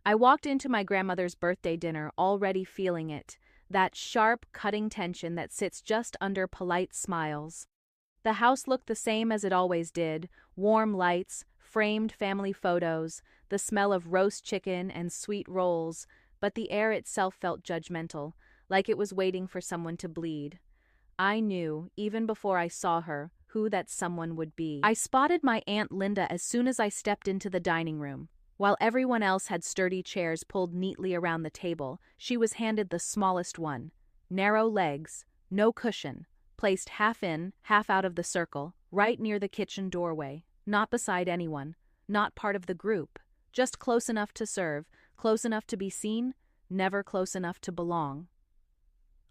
I walked into my grandmother's birthday dinner already feeling it, that sharp, cutting tension that sits just under polite smiles. The house looked the same as it always did, warm lights, framed family photos, the smell of roast chicken and sweet rolls, but the air itself felt judgmental, like it was waiting for someone to bleed. I knew, even before I saw her, who that someone would be. I spotted my Aunt Linda as soon as I stepped into the dining room. While everyone else had sturdy chairs pulled neatly around the table, she was handed the smallest one. Narrow legs, no cushion, placed half in, half out of the circle, right near the kitchen doorway, not beside anyone, not part of the group, just close enough to serve, close enough to be seen, never close enough to belong.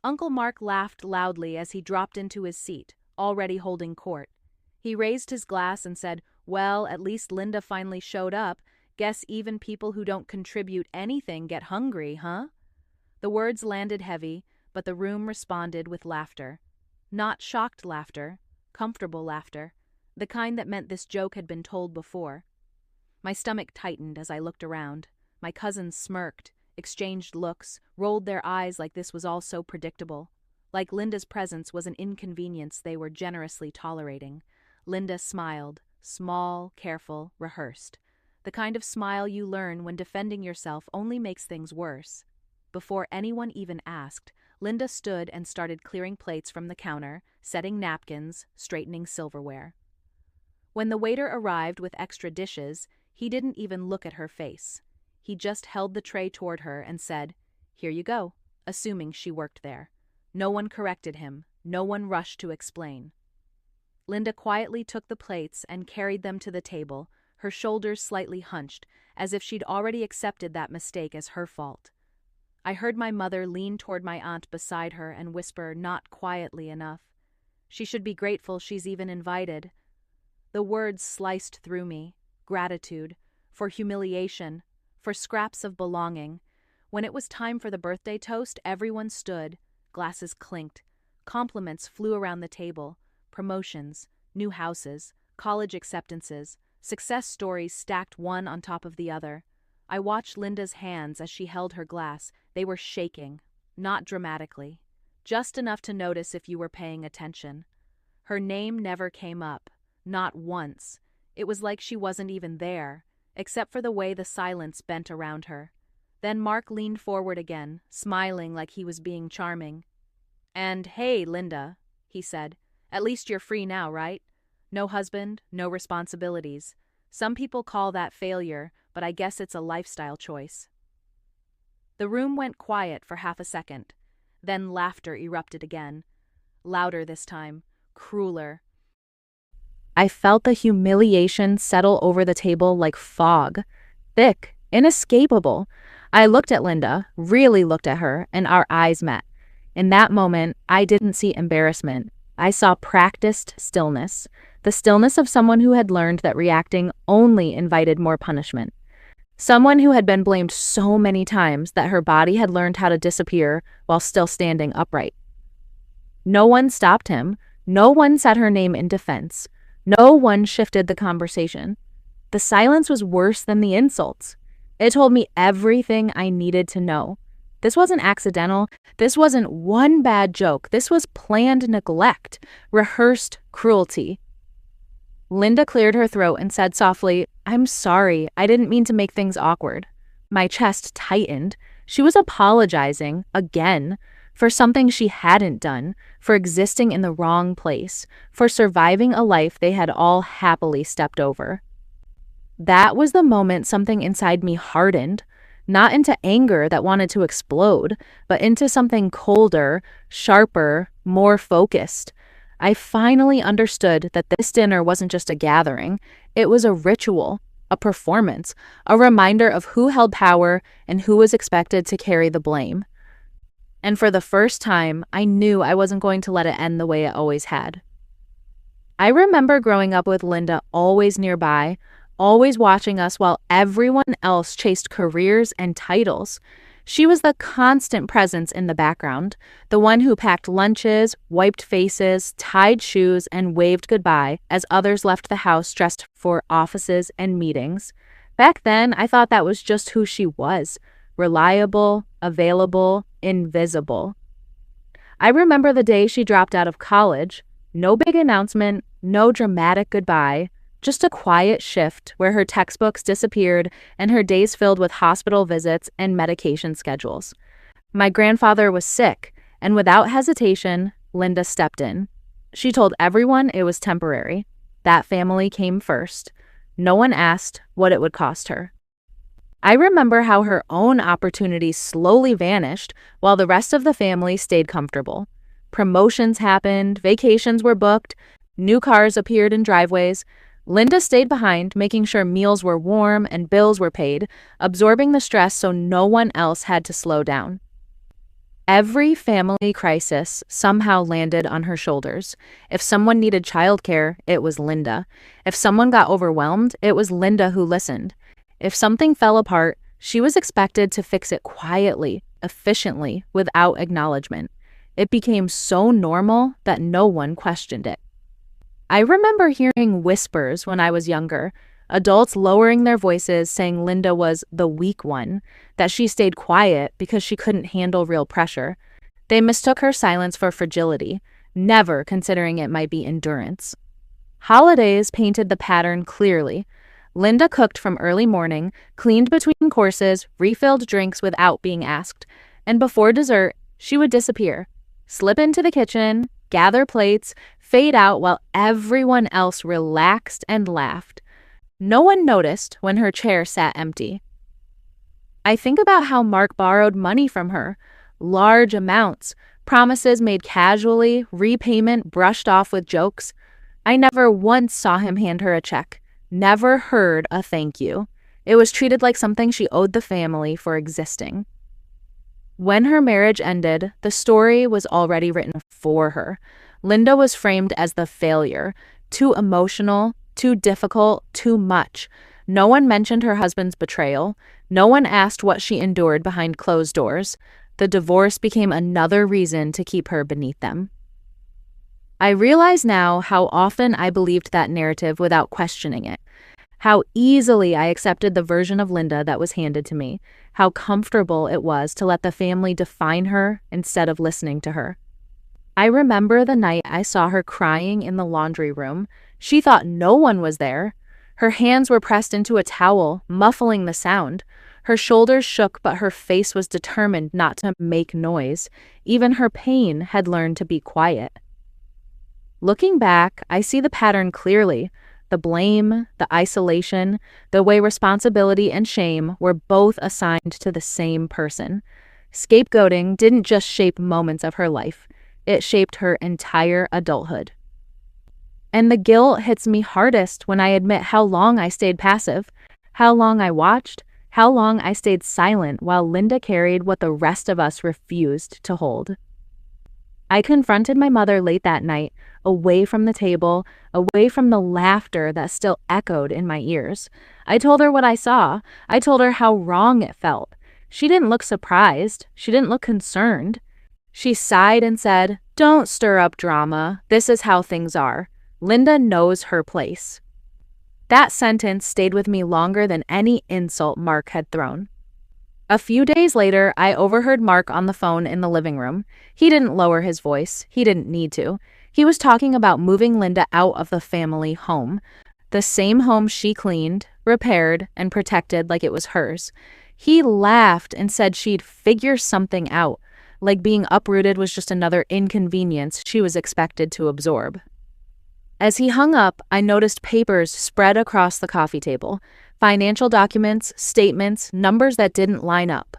Uncle Mark laughed loudly as he dropped into his seat, already holding court. He raised his glass and said, "Well, at least Linda finally showed up. Guess even people who don't contribute anything get hungry, huh?" The words landed heavy, but the room responded with laughter. Not shocked laughter, comfortable laughter, the kind that meant this joke had been told before. My stomach tightened as I looked around. My cousins smirked, exchanged looks, rolled their eyes like this was all so predictable. Like Linda's presence was an inconvenience they were generously tolerating. Linda smiled, small, careful, rehearsed. The kind of smile you learn when defending yourself only makes things worse. Before anyone even asked, Linda stood and started clearing plates from the counter, setting napkins, straightening silverware. When the waiter arrived with extra dishes, he didn't even look at her face. He just held the tray toward her and said, "Here you go," assuming she worked there. No one corrected him, no one rushed to explain. Linda quietly took the plates and carried them to the table, her shoulders slightly hunched, as if she'd already accepted that mistake as her fault. I heard my mother lean toward my aunt beside her and whisper not quietly enough. She should be grateful she's even invited. The words sliced through me. Gratitude, for humiliation, for scraps of belonging. When it was time for the birthday toast, everyone stood, glasses clinked, compliments flew around the table, promotions, new houses, college acceptances, success stories stacked one on top of the other. I watched Linda's hands as she held her glass. They were shaking, not dramatically, just enough to notice if you were paying attention. Her name never came up, not once. It was like she wasn't even there, except for the way the silence bent around her. Then Mark leaned forward again, smiling like he was being charming. "And hey, Linda," he said, "at least you're free now, right? No husband, no responsibilities. Some people call that failure, but I guess it's a lifestyle choice." The room went quiet for half a second. Then laughter erupted again. Louder this time, crueler. I felt the humiliation settle over the table like fog. Thick, inescapable. I looked at Linda, really looked at her, and our eyes met. In that moment, I didn't see embarrassment. I saw practiced stillness. The stillness of someone who had learned that reacting only invited more punishment. Someone who had been blamed so many times that her body had learned how to disappear while still standing upright. No one stopped him. No one said her name in defense. No one shifted the conversation. The silence was worse than the insults. It told me everything I needed to know. This wasn't accidental. This wasn't one bad joke. This was planned neglect, rehearsed cruelty. Linda cleared her throat and said softly, "I'm sorry, I didn't mean to make things awkward." My chest tightened. She was apologizing, again, for something she hadn't done, for existing in the wrong place, for surviving a life they had all happily stepped over. That was the moment something inside me hardened, not into anger that wanted to explode, but into something colder, sharper, more focused. I finally understood that this dinner wasn't just a gathering. It was a ritual, a performance, a reminder of who held power and who was expected to carry the blame. And for the first time, I knew I wasn't going to let it end the way it always had. I remember growing up with Linda always nearby, always watching us while everyone else chased careers and titles. She was the constant presence in the background, the one who packed lunches, wiped faces, tied shoes, and waved goodbye as others left the house dressed for offices and meetings. Back then, I thought that was just who she was: reliable, available, invisible. I remember the day she dropped out of college. No big announcement, no dramatic goodbye, just a quiet shift where her textbooks disappeared and her days filled with hospital visits and medication schedules. My grandfather was sick, and without hesitation, Linda stepped in. She told everyone it was temporary. That family came first. No one asked what it would cost her. I remember how her own opportunities slowly vanished while the rest of the family stayed comfortable. Promotions happened, vacations were booked, new cars appeared in driveways. Linda stayed behind, making sure meals were warm and bills were paid, absorbing the stress so no one else had to slow down. Every family crisis somehow landed on her shoulders. If someone needed childcare, it was Linda. If someone got overwhelmed, it was Linda who listened. If something fell apart, she was expected to fix it quietly, efficiently, without acknowledgement. It became so normal that no one questioned it. I remember hearing whispers when I was younger, adults lowering their voices saying Linda was the weak one, that she stayed quiet because she couldn't handle real pressure. They mistook her silence for fragility, never considering it might be endurance. Holidays painted the pattern clearly. Linda cooked from early morning, cleaned between courses, refilled drinks without being asked, and before dessert, she would disappear, slip into the kitchen, gather plates, fade out while everyone else relaxed and laughed. No one noticed when her chair sat empty. I think about how Mark borrowed money from her, large amounts, promises made casually, repayment brushed off with jokes. I never once saw him hand her a check, never heard a thank you. It was treated like something she owed the family for existing. When her marriage ended, the story was already written for her. Linda was framed as the failure, too emotional, too difficult, too much. No one mentioned her husband's betrayal. No one asked what she endured behind closed doors. The divorce became another reason to keep her beneath them. I realize now how often I believed that narrative without questioning it. How easily I accepted the version of Linda that was handed to me. How comfortable it was to let the family define her instead of listening to her. I remember the night I saw her crying in the laundry room. She thought no one was there. Her hands were pressed into a towel, muffling the sound. Her shoulders shook, but her face was determined not to make noise. Even her pain had learned to be quiet. Looking back, I see the pattern clearly. The blame, the isolation, the way responsibility and shame were both assigned to the same person. Scapegoating didn't just shape moments of her life. It shaped her entire adulthood. And the guilt hits me hardest when I admit how long I stayed passive, how long I watched, how long I stayed silent while Linda carried what the rest of us refused to hold. I confronted my mother late that night, away from the table, away from the laughter that still echoed in my ears. I told her what I saw. I told her how wrong it felt. She didn't look surprised. She didn't look concerned. She sighed and said, "Don't stir up drama. This is how things are. Linda knows her place." That sentence stayed with me longer than any insult Mark had thrown. A few days later, I overheard Mark on the phone in the living room. He didn't lower his voice. He didn't need to. He was talking about moving Linda out of the family home, the same home she cleaned, repaired, and protected like it was hers. He laughed and said she'd figure something out, like being uprooted was just another inconvenience she was expected to absorb. As he hung up, I noticed papers spread across the coffee table. Financial documents, statements, numbers that didn't line up.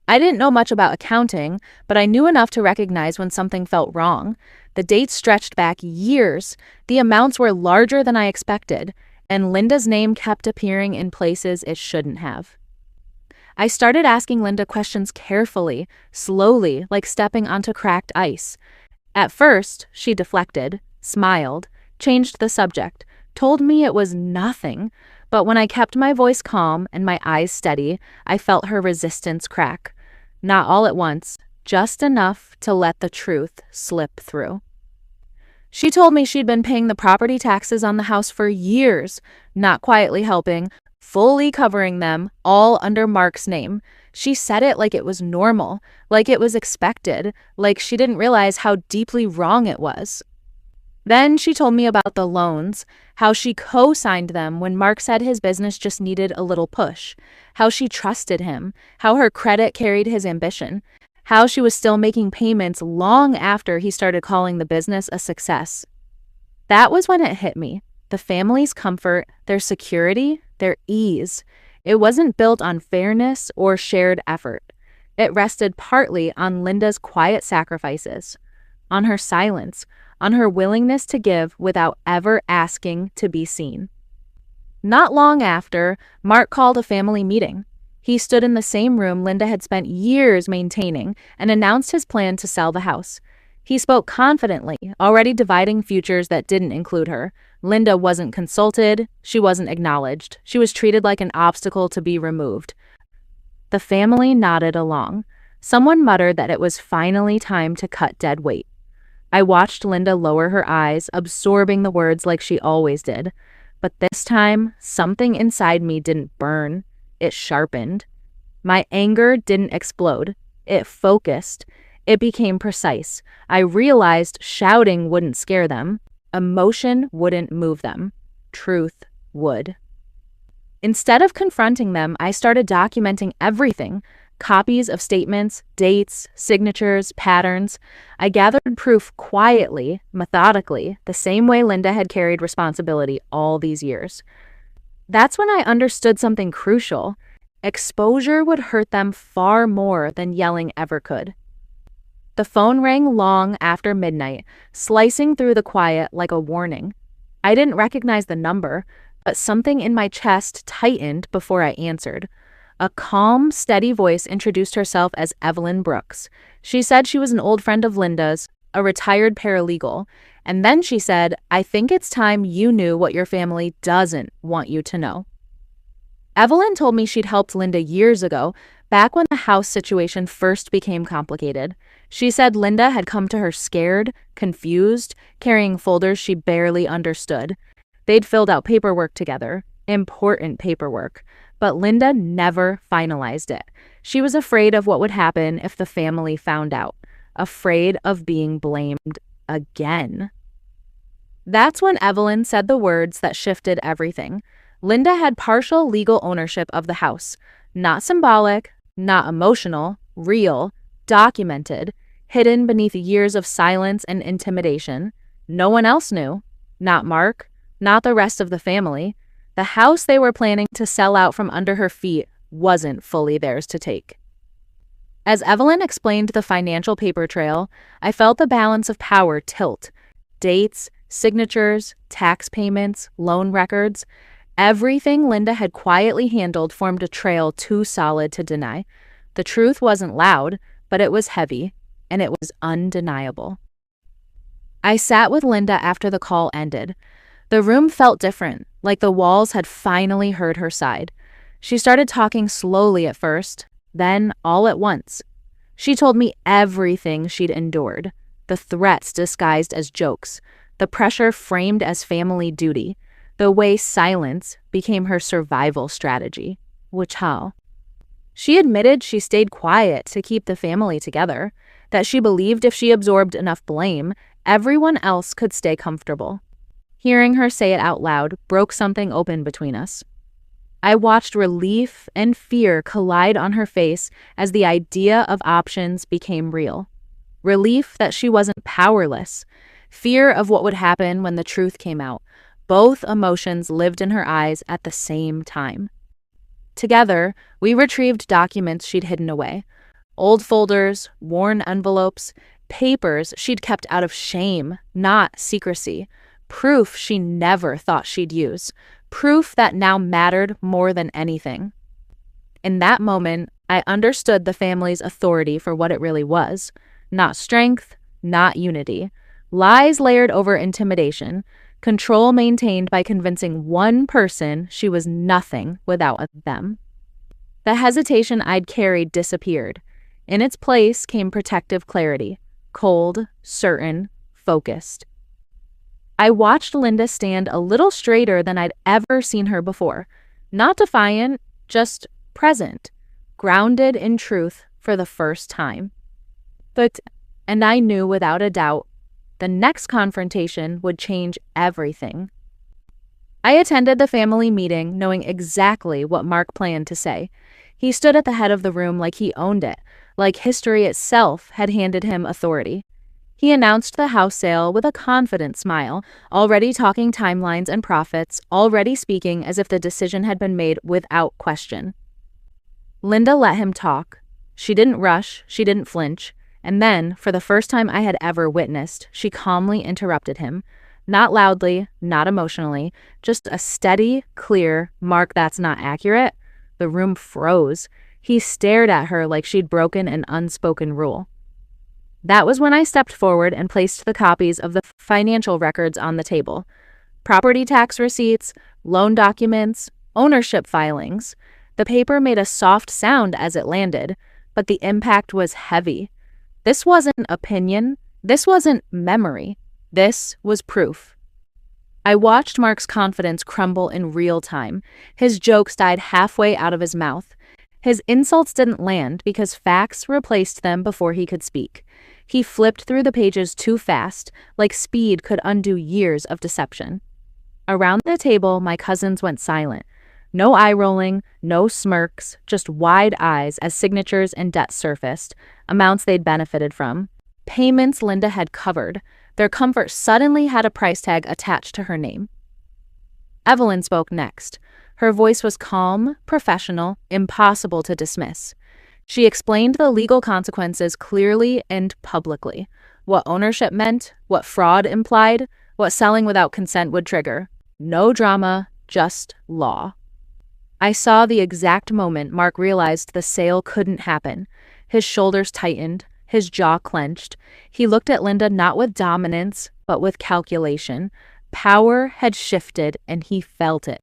I didn't know much about accounting, but I knew enough to recognize when something felt wrong. The dates stretched back years. The amounts were larger than I expected, and Linda's name kept appearing in places it shouldn't have. I started asking Linda questions carefully, slowly, like stepping onto cracked ice. At first, she deflected, smiled, changed the subject, told me it was nothing. But when I kept my voice calm and my eyes steady, I felt her resistance crack. Not all at once, just enough to let the truth slip through. She told me she'd been paying the property taxes on the house for years, not quietly helping, fully covering them, all under Mark's name. She said it like it was normal, like it was expected, like she didn't realize how deeply wrong it was. Then she told me about the loans, how she co-signed them when Mark said his business just needed a little push, how she trusted him, how her credit carried his ambition, how she was still making payments long after he started calling the business a success. That was when it hit me. The family's comfort, their security, their ease. It wasn't built on fairness or shared effort. It rested partly on Linda's quiet sacrifices, on her silence, on her willingness to give without ever asking to be seen. Not long after, Mark called a family meeting. He stood in the same room Linda had spent years maintaining and announced his plan to sell the house. He spoke confidently, already dividing futures that didn't include her. Linda wasn't consulted, she wasn't acknowledged, she was treated like an obstacle to be removed. The family nodded along. Someone muttered that it was finally time to cut dead weight. I watched Linda lower her eyes, absorbing the words like she always did. But this time, something inside me didn't burn. It sharpened. My anger didn't explode. It focused. It became precise. I realized shouting wouldn't scare them. Emotion wouldn't move them. Truth would. Instead of confronting them, I started documenting everything. Copies of statements, dates, signatures, patterns. I gathered proof quietly, methodically, the same way Linda had carried responsibility all these years. That's when I understood something crucial. Exposure would hurt them far more than yelling ever could. The phone rang long after midnight, slicing through the quiet like a warning. I didn't recognize the number, but something in my chest tightened before I answered. A calm, steady voice introduced herself as Evelyn Brooks. She said she was an old friend of Linda's, a retired paralegal, and then she said, "I think it's time you knew what your family doesn't want you to know." Evelyn told me she'd helped Linda years ago, back when the house situation first became complicated. She said Linda had come to her scared, confused, carrying folders she barely understood. They'd filled out paperwork together, important paperwork, but Linda never finalized it. She was afraid of what would happen if the family found out, afraid of being blamed again. That's when Evelyn said the words that shifted everything. Linda had partial legal ownership of the house, not symbolic, not emotional, real, documented, hidden beneath years of silence and intimidation. No one else knew, not Mark, not the rest of the family. The house they were planning to sell out from under her feet wasn't fully theirs to take. As Evelyn explained the financial paper trail, I felt the balance of power tilt. Dates, signatures, tax payments, loan records. Everything Linda had quietly handled formed a trail too solid to deny. The truth wasn't loud, but it was heavy, and it was undeniable. I sat with Linda after the call ended. The room felt different, like the walls had finally heard her side. She started talking slowly at first, then all at once. She told me everything she'd endured, the threats disguised as jokes, the pressure framed as family duty, the way silence became her survival strategy. Which how? She admitted she stayed quiet to keep the family together, that she believed if she absorbed enough blame, everyone else could stay comfortable. Hearing her say it out loud broke something open between us. I watched relief and fear collide on her face as the idea of options became real. Relief that she wasn't powerless. Fear of what would happen when the truth came out. Both emotions lived in her eyes at the same time. Together, we retrieved documents she'd hidden away. Old folders, worn envelopes, papers she'd kept out of shame, not secrecy. Proof she never thought she'd use. Proof that now mattered more than anything. In that moment, I understood the family's authority for what it really was. Not strength, not unity. Lies layered over intimidation. Control maintained by convincing one person she was nothing without them. The hesitation I'd carried disappeared. In its place came protective clarity. Cold, certain, focused. I watched Linda stand a little straighter than I'd ever seen her before. Not defiant, just present, grounded in truth for the first time. And I knew without a doubt the next confrontation would change everything. I attended the family meeting knowing exactly what Mark planned to say. He stood at the head of the room like he owned it, like history itself had handed him authority. He announced the house sale with a confident smile, already talking timelines and profits, already speaking as if the decision had been made without question. Linda let him talk. She didn't rush, she didn't flinch, and then, for the first time I had ever witnessed, she calmly interrupted him. Not loudly, not emotionally, just a steady, clear, "Mark, that's not accurate." The room froze. He stared at her like she'd broken an unspoken rule. That was when I stepped forward and placed the copies of the financial records on the table. Property tax receipts, loan documents, ownership filings. The paper made a soft sound as it landed, but the impact was heavy. This wasn't opinion. This wasn't memory. This was proof. I watched Mark's confidence crumble in real time. His jokes died halfway out of his mouth. His insults didn't land because facts replaced them before he could speak. He flipped through the pages too fast, like speed could undo years of deception. Around the table, my cousins went silent. No eye-rolling, no smirks, just wide eyes as signatures and debts surfaced, amounts they'd benefited from. Payments Linda had covered. Their comfort suddenly had a price tag attached to her name. Evelyn spoke next. Her voice was calm, professional, impossible to dismiss. She explained the legal consequences clearly and publicly. What ownership meant, what fraud implied, what selling without consent would trigger. No drama, just law. I saw the exact moment Mark realized the sale couldn't happen. His shoulders tightened, his jaw clenched. He looked at Linda not with dominance, but with calculation. Power had shifted, and he felt it.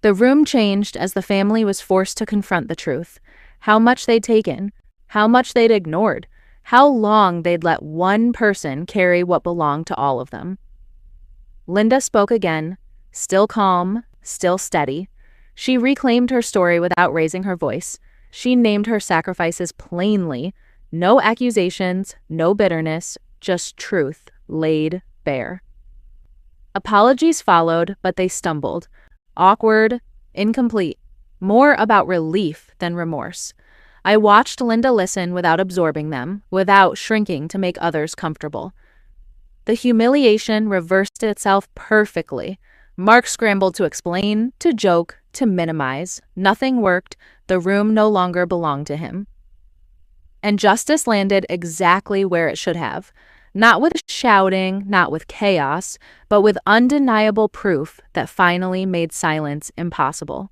The room changed as the family was forced to confront the truth. How much they'd taken, how much they'd ignored, how long they'd let one person carry what belonged to all of them. Linda spoke again, still calm, still steady. She reclaimed her story without raising her voice. She named her sacrifices plainly. No accusations, no bitterness, just truth laid bare. Apologies followed, but they stumbled. Awkward, incomplete, more about relief than remorse. I watched Linda listen without absorbing them, without shrinking to make others comfortable. The humiliation reversed itself perfectly. Mark scrambled to explain, to joke, to minimize. Nothing worked. The room no longer belonged to him. And justice landed exactly where it should have. Not with shouting, not with chaos, but with undeniable proof that finally made silence impossible.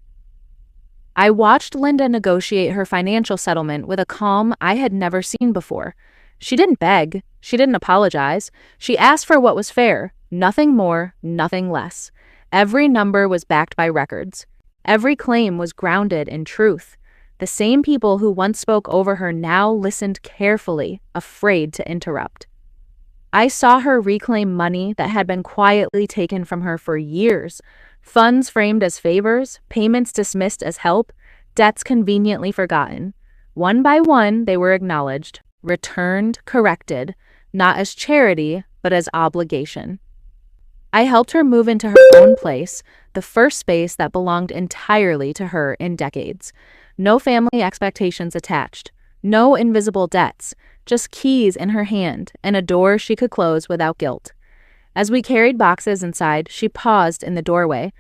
I watched Linda negotiate her financial settlement with a calm I had never seen before. She didn't beg. She didn't apologize. She asked for what was fair. Nothing more, nothing less. Every number was backed by records. Every claim was grounded in truth. The same people who once spoke over her now listened carefully, afraid to interrupt. I saw her reclaim money that had been quietly taken from her for years. Funds framed as favors, payments dismissed as help, debts conveniently forgotten. One by one, they were acknowledged, returned, corrected, not as charity, but as obligation. I helped her move into her own place, the first space that belonged entirely to her in decades. No family expectations attached, no invisible debts, just keys in her hand and a door she could close without guilt. As we carried boxes inside, she paused in the doorway,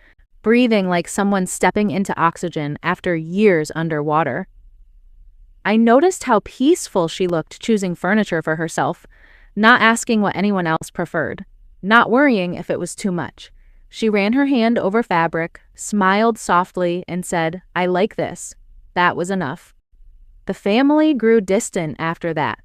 breathing like someone stepping into oxygen after years underwater. I noticed how peaceful she looked choosing furniture for herself, not asking what anyone else preferred, not worrying if it was too much. She ran her hand over fabric, smiled softly, and said, "I like this." That was enough. The family grew distant after that.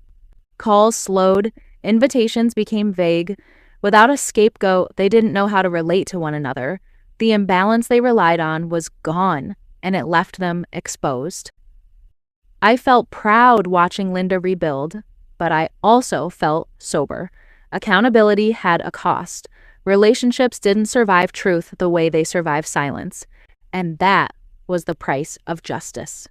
Calls slowed, invitations became vague. Without a scapegoat, they didn't know how to relate to one another. The imbalance they relied on was gone, and it left them exposed. I felt proud watching Linda rebuild, but I also felt sober. Accountability had a cost. Relationships didn't survive truth the way they survived silence. And that was the price of justice.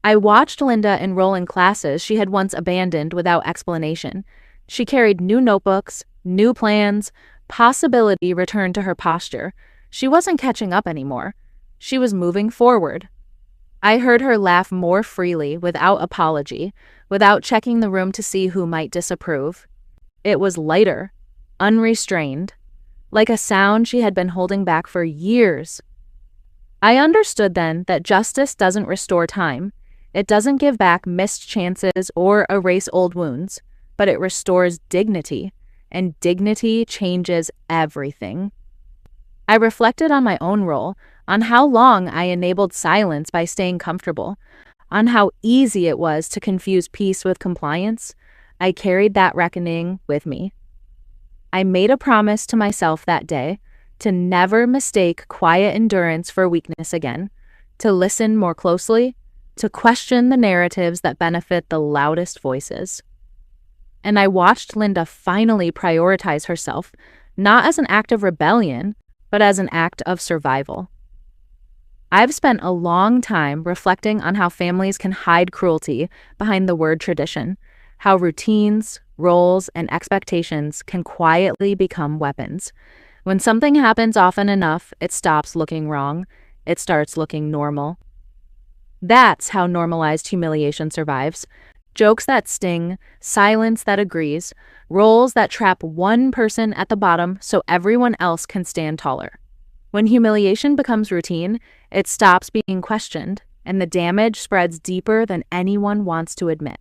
I watched Linda enroll in classes she had once abandoned without explanation. She carried new notebooks, new plans, possibility returned to her posture. She wasn't catching up anymore. She was moving forward. I heard her laugh more freely, without apology, without checking the room to see who might disapprove. It was lighter, unrestrained, like a sound she had been holding back for years. I understood then that justice doesn't restore time. It doesn't give back missed chances or erase old wounds, but it restores dignity, and dignity changes everything. I reflected on my own role, on how long I enabled silence by staying comfortable, on how easy it was to confuse peace with compliance. I carried that reckoning with me. I made a promise to myself that day to never mistake quiet endurance for weakness again, to listen more closely, to question the narratives that benefit the loudest voices. And I watched Linda finally prioritize herself, not as an act of rebellion, but as an act of survival. I've spent a long time reflecting on how families can hide cruelty behind the word tradition, how routines, roles, and expectations can quietly become weapons. When something happens often enough, it stops looking wrong. It starts looking normal. That's how normalized humiliation survives. Jokes that sting, silence that agrees, roles that trap one person at the bottom so everyone else can stand taller. When humiliation becomes routine, it stops being questioned, and the damage spreads deeper than anyone wants to admit.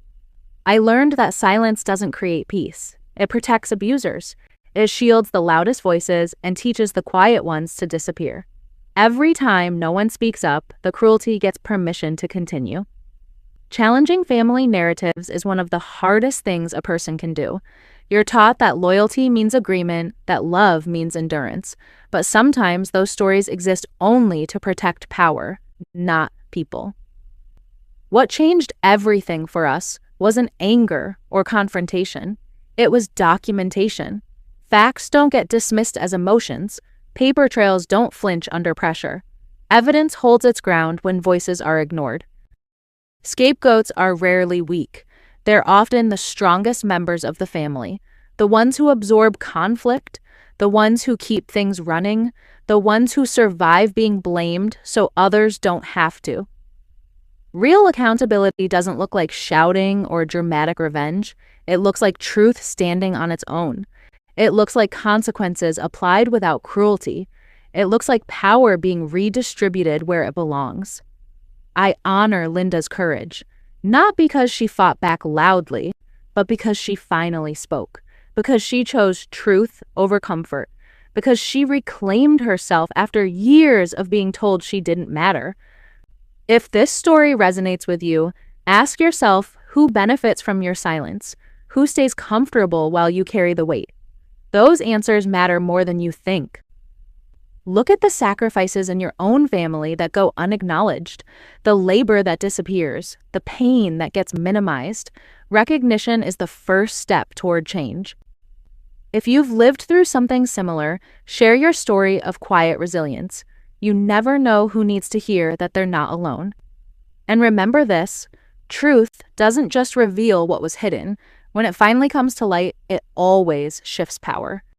I learned that silence doesn't create peace. It protects abusers. It shields the loudest voices and teaches the quiet ones to disappear. Every time no one speaks up, the cruelty gets permission to continue. Challenging family narratives is one of the hardest things a person can do. You're taught that loyalty means agreement, that love means endurance, but sometimes those stories exist only to protect power, not people. What changed everything for us wasn't anger or confrontation. It was documentation. Facts don't get dismissed as emotions. Paper trails don't flinch under pressure. Evidence holds its ground when voices are ignored. Scapegoats are rarely weak. They're often the strongest members of the family, the ones who absorb conflict, the ones who keep things running, the ones who survive being blamed so others don't have to. Real accountability doesn't look like shouting or dramatic revenge. It looks like truth standing on its own. It looks like consequences applied without cruelty. It looks like power being redistributed where it belongs. I honor Linda's courage, not because she fought back loudly, but because she finally spoke, because she chose truth over comfort, because she reclaimed herself after years of being told she didn't matter. If this story resonates with you, ask yourself who benefits from your silence, who stays comfortable while you carry the weight. Those answers matter more than you think. Look at the sacrifices in your own family that go unacknowledged, the labor that disappears, the pain that gets minimized. Recognition is the first step toward change. If you've lived through something similar, share your story of quiet resilience. You never know who needs to hear that they're not alone. And remember this, truth doesn't just reveal what was hidden. When it finally comes to light, it always shifts power.